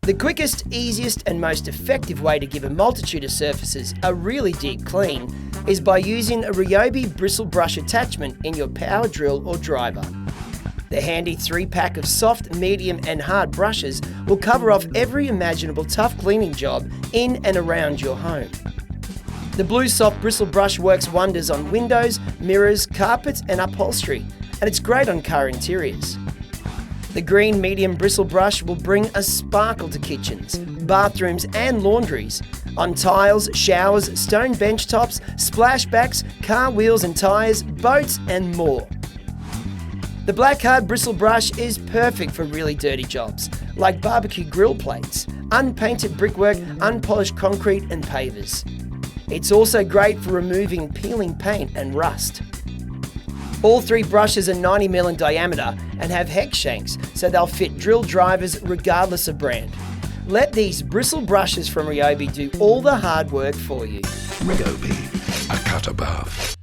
The quickest, easiest and most effective way to give a multitude of surfaces a really deep clean is by using a RYOBI bristle brush attachment in your power drill or driver. The handy 3-pack of soft, medium and hard brushes will cover off every imaginable tough cleaning job in and around your home. The blue soft bristle brush works wonders on windows, mirrors, carpets and upholstery, and it's great on car interiors. The green medium bristle brush will bring a sparkle to kitchens, bathrooms and laundries, on tiles, showers, stone bench tops, splashbacks, car wheels and tyres, boats and more. The black hard bristle brush is perfect for really dirty jobs, like barbecue grill plates, unpainted brickwork, unpolished concrete and pavers. It's also great for removing peeling paint and rust. All 3 brushes are 90mm in diameter and have hex shanks, so they'll fit drill drivers regardless of brand. Let these bristle brushes from RYOBI do all the hard work for you. RYOBI, a cut above.